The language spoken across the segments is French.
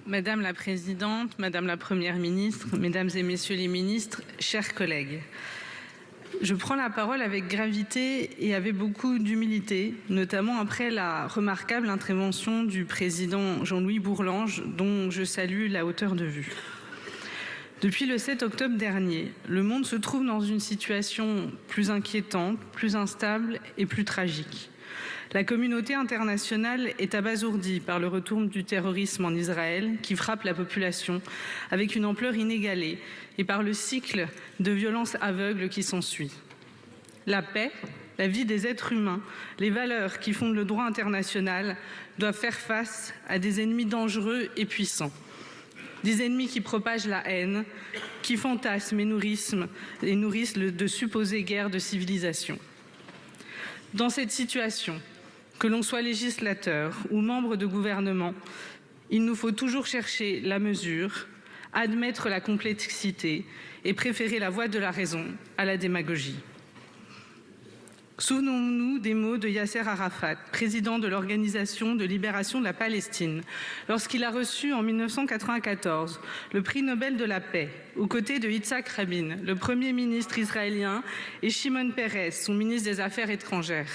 Madame la Présidente, Madame la Première ministre, Mesdames et Messieurs les ministres, chers collègues, je prends la parole avec gravité et avec beaucoup d'humilité, notamment après la remarquable intervention du président Jean-Louis Bourlanges, dont je salue la hauteur de vue. Depuis le 7 octobre dernier, le monde se trouve dans une situation plus inquiétante, plus instable et plus tragique. La communauté internationale est abasourdie par le retour du terrorisme en Israël qui frappe la population avec une ampleur inégalée et par le cycle de violence aveugle qui s'ensuit. La paix, la vie des êtres humains, les valeurs qui fondent le droit international doivent faire face à des ennemis dangereux et puissants. Des ennemis qui propagent la haine, qui fantasment et nourrissent de supposées guerres de civilisation. Dans cette situation, que l'on soit législateur ou membre de gouvernement, il nous faut toujours chercher la mesure, admettre la complexité et préférer la voie de la raison à la démagogie. Souvenons-nous des mots de Yasser Arafat, président de l'Organisation de libération de la Palestine, lorsqu'il a reçu en 1994 le prix Nobel de la paix, aux côtés de Yitzhak Rabin, le Premier ministre israélien, et Shimon Peres, son ministre des Affaires étrangères.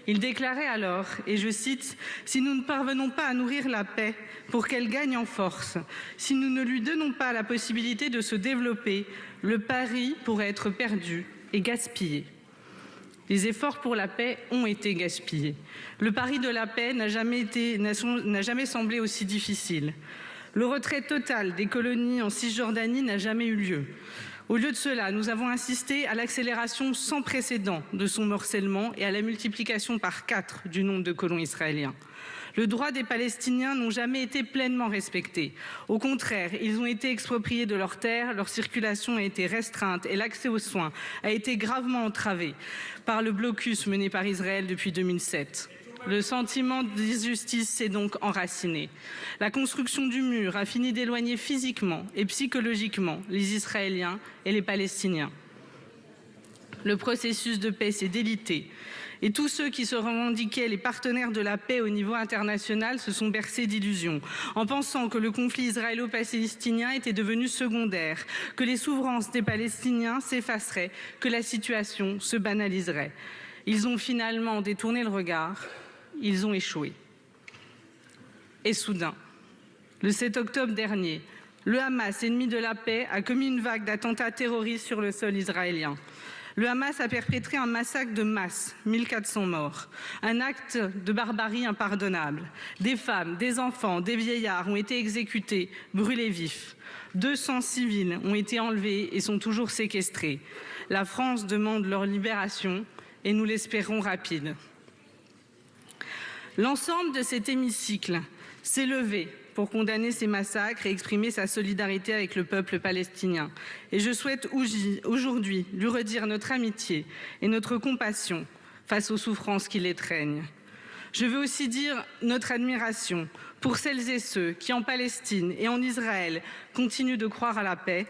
Il déclarait alors, et je cite, « Si nous ne parvenons pas à nourrir la paix pour qu'elle gagne en force, si nous ne lui donnons pas la possibilité de se développer, le pari pourrait être perdu et gaspillé. » Les efforts pour la paix ont été gaspillés. Le pari de la paix n'a jamais semblé aussi difficile. Le retrait total des colonies en Cisjordanie n'a jamais eu lieu. Au lieu de cela, nous avons assisté à l'accélération sans précédent de son morcellement et à la multiplication par 4 du nombre de colons israéliens. Le droit des Palestiniens n'ont jamais été pleinement respectés. Au contraire, ils ont été expropriés de leurs terres, leur circulation a été restreinte et l'accès aux soins a été gravement entravé par le blocus mené par Israël depuis 2007. Le sentiment d'injustice s'est donc enraciné. La construction du mur a fini d'éloigner physiquement et psychologiquement les Israéliens et les Palestiniens. Le processus de paix s'est délité et tous ceux qui se revendiquaient les partenaires de la paix au niveau international se sont bercés d'illusions, en pensant que le conflit israélo-palestinien était devenu secondaire, que les souffrances des Palestiniens s'effaceraient, que la situation se banaliserait. Ils ont finalement détourné le regard, ils ont échoué. Et soudain, le 7 octobre dernier, le Hamas, ennemi de la paix, a commis une vague d'attentats terroristes sur le sol israélien. Le Hamas a perpétré un massacre de masse, 1400 morts, un acte de barbarie impardonnable. Des femmes, des enfants, des vieillards ont été exécutés, brûlés vifs. 200 civils ont été enlevés et sont toujours séquestrés. La France demande leur libération et nous l'espérons rapide. L'ensemble de cet hémicycle s'est levé pour condamner ces massacres et exprimer sa solidarité avec le peuple palestinien. Et je souhaite aujourd'hui lui redire notre amitié et notre compassion face aux souffrances qui l'étreignent. Je veux aussi dire notre admiration pour celles et ceux qui, en Palestine et en Israël, continuent de croire à la paix.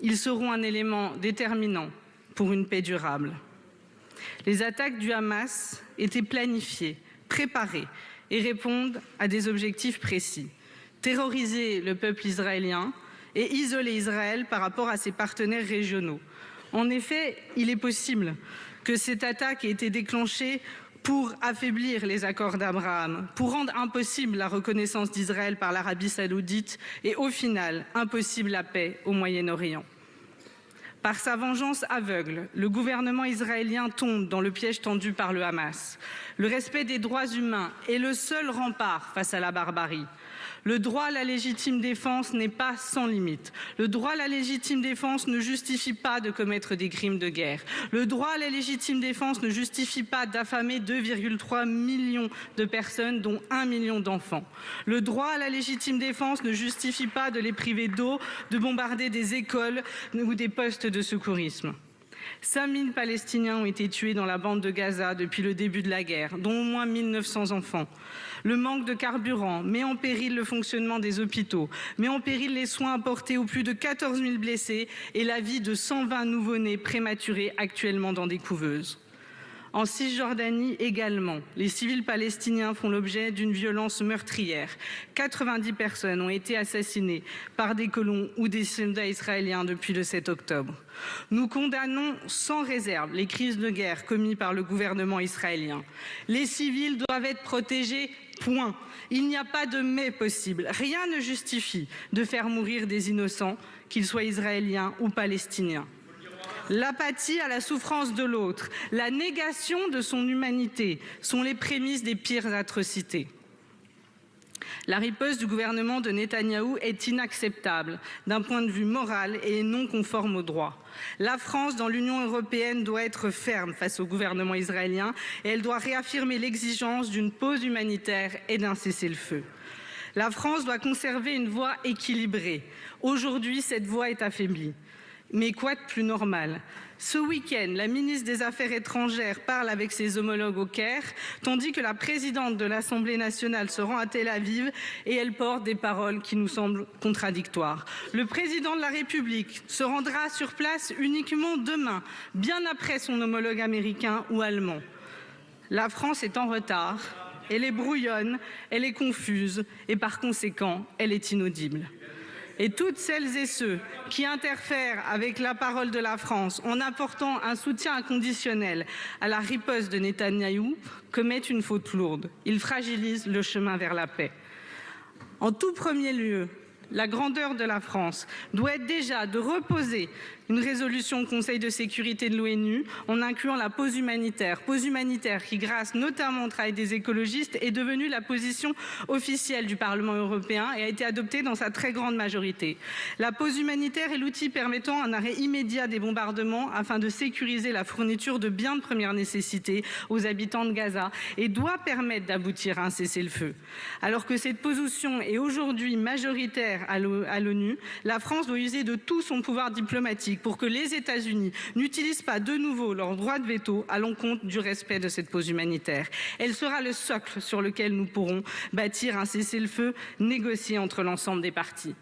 Ils seront un élément déterminant pour une paix durable. Les attaques du Hamas étaient planifiées, préparées, et répondent à des objectifs précis. Terroriser le peuple israélien et isoler Israël par rapport à ses partenaires régionaux. En effet, il est possible que cette attaque ait été déclenchée pour affaiblir les accords d'Abraham, pour rendre impossible la reconnaissance d'Israël par l'Arabie saoudite et au final, impossible la paix au Moyen-Orient. Par sa vengeance aveugle, le gouvernement israélien tombe dans le piège tendu par le Hamas. Le respect des droits humains est le seul rempart face à la barbarie. Le droit à la légitime défense n'est pas sans limite. Le droit à la légitime défense ne justifie pas de commettre des crimes de guerre. Le droit à la légitime défense ne justifie pas d'affamer 2,3 millions de personnes, dont 1 million d'enfants. Le droit à la légitime défense ne justifie pas de les priver d'eau, de bombarder des écoles ou des postes de secourisme. 5000 Palestiniens ont été tués dans la bande de Gaza depuis le début de la guerre, dont au moins 1900 enfants. Le manque de carburant met en péril le fonctionnement des hôpitaux, met en péril les soins apportés aux plus de 14 000 blessés et la vie de 120 nouveau-nés prématurés actuellement dans des couveuses. En Cisjordanie également, les civils palestiniens font l'objet d'une violence meurtrière. 90 personnes ont été assassinées par des colons ou des soldats israéliens depuis le 7 octobre. Nous condamnons sans réserve les crimes de guerre commis par le gouvernement israélien. Les civils doivent être protégés, point. Il n'y a pas de mais possible. Rien ne justifie de faire mourir des innocents, qu'ils soient israéliens ou palestiniens. L'apathie à la souffrance de l'autre, la négation de son humanité sont les prémices des pires atrocités. La riposte du gouvernement de Netanyahou est inacceptable d'un point de vue moral et non conforme au droit. La France, dans l'Union européenne, doit être ferme face au gouvernement israélien et elle doit réaffirmer l'exigence d'une pause humanitaire et d'un cessez-le-feu. La France doit conserver une voix équilibrée. Aujourd'hui, cette voix est affaiblie. Mais quoi de plus normal? Ce week-end, la ministre des Affaires étrangères parle avec ses homologues au Caire, tandis que la présidente de l'Assemblée nationale se rend à Tel Aviv et elle porte des paroles qui nous semblent contradictoires. Le président de la République se rendra sur place uniquement demain, bien après son homologue américain ou allemand. La France est en retard, elle est brouillonne, elle est confuse et par conséquent, elle est inaudible. Et toutes celles et ceux qui interfèrent avec la parole de la France en apportant un soutien inconditionnel à la riposte de Netanyahou commettent une faute lourde. Ils fragilisent le chemin vers la paix. En tout premier lieu, la grandeur de la France doit être déjà de reposer une résolution au Conseil de sécurité de l'ONU en incluant la pause humanitaire qui, grâce notamment au travail des écologistes, est devenue la position officielle du Parlement européen et a été adoptée dans sa très grande majorité. La pause humanitaire est l'outil permettant un arrêt immédiat des bombardements afin de sécuriser la fourniture de biens de première nécessité aux habitants de Gaza et doit permettre d'aboutir à un cessez-le-feu. Alors que cette position est aujourd'hui majoritaire à l'ONU, la France doit user de tout son pouvoir diplomatique pour que les États-Unis n'utilisent pas de nouveau leur droit de veto à l'encontre du respect de cette pause humanitaire. Elle sera le socle sur lequel nous pourrons bâtir un cessez-le-feu négocié entre l'ensemble des parties.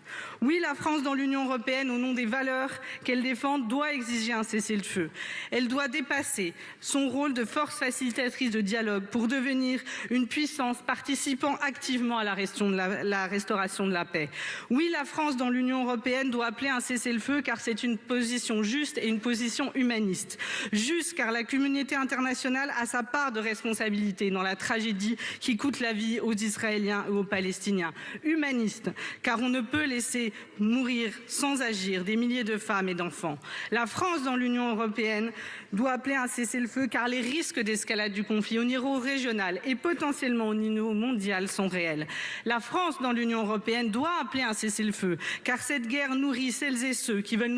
Oui, la France dans l'Union européenne, au nom des valeurs qu'elle défend, doit exiger un cessez-le-feu. Elle doit dépasser son rôle de force facilitatrice de dialogue pour devenir une puissance participant activement à la restauration de la paix. Oui, la France dans l'Union européenne doit appeler un cessez-le-feu car c'est une position juste et une position humaniste. Juste car la communauté internationale a sa part de responsabilité dans la tragédie qui coûte la vie aux Israéliens et aux Palestiniens. Humaniste car on ne peut laisser mourir sans agir des milliers de femmes et d'enfants. La France dans l'Union européenne doit appeler un cessez-le-feu car les risques d'escalade du conflit au niveau régional et potentiellement au niveau mondial sont réels. La France dans l'Union européenne doit appeler un cessez-le-feu car cette guerre nourrit celles et ceux qui veulent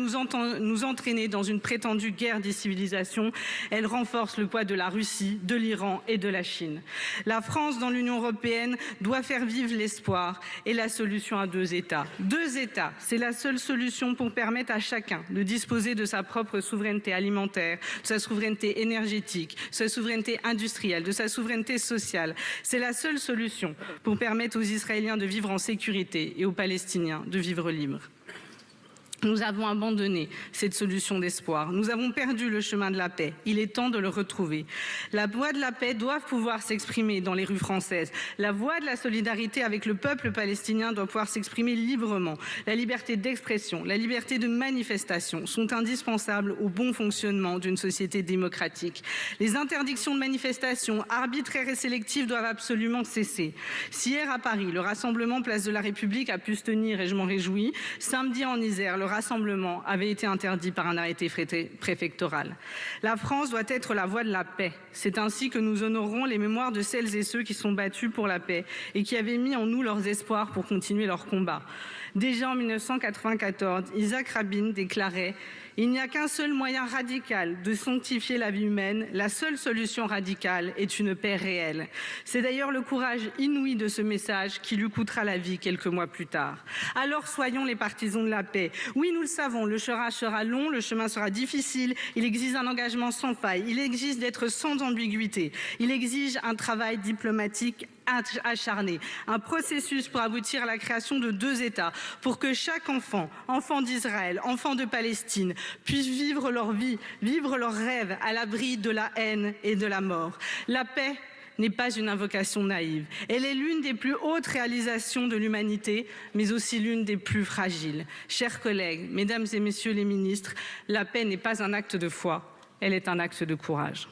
nous entraîner dans une prétendue guerre des civilisations. Elle renforce le poids de la Russie, de l'Iran et de la Chine. La France dans l'Union européenne doit faire vivre l'espoir et la solution à deux États. Deux États, c'est la seule solution pour permettre à chacun de disposer de sa propre souveraineté alimentaire, de sa souveraineté énergétique, de sa souveraineté industrielle, de sa souveraineté sociale. C'est la seule solution pour permettre aux Israéliens de vivre en sécurité et aux Palestiniens de vivre libres. Nous avons abandonné cette solution d'espoir. Nous avons perdu le chemin de la paix. Il est temps de le retrouver. La voix de la paix doit pouvoir s'exprimer dans les rues françaises. La voix de la solidarité avec le peuple palestinien doit pouvoir s'exprimer librement. La liberté d'expression, la liberté de manifestation sont indispensables au bon fonctionnement d'une société démocratique. Les interdictions de manifestation arbitraires et sélectives doivent absolument cesser. Si hier à Paris, le rassemblement Place de la République a pu se tenir et je m'en réjouis, samedi en Isère, le rassemblement avait été interdit par un arrêté préfectoral. La France doit être la voix de la paix. C'est ainsi que nous honorerons les mémoires de celles et ceux qui sont battus pour la paix et qui avaient mis en nous leurs espoirs pour continuer leur combat. Déjà en 1994, Yitzhak Rabin déclarait « Il n'y a qu'un seul moyen radical de sanctifier la vie humaine. La seule solution radicale est une paix réelle. » C'est d'ailleurs le courage inouï de ce message qui lui coûtera la vie quelques mois plus tard. Alors soyons les partisans de la paix. Oui, nous le savons, le chemin sera long, le chemin sera difficile. Il exige un engagement sans faille. Il exige d'être sans ambiguïté. Il exige un travail diplomatique acharné, un processus pour aboutir à la création de 2 États, pour que chaque enfant d'Israël, enfant de Palestine, puisse vivre leur vie, vivre leurs rêves à l'abri de la haine et de la mort. La paix n'est pas une invocation naïve. Elle est l'une des plus hautes réalisations de l'humanité, mais aussi l'une des plus fragiles. Chers collègues, mesdames et messieurs les ministres, la paix n'est pas un acte de foi, elle est un acte de courage.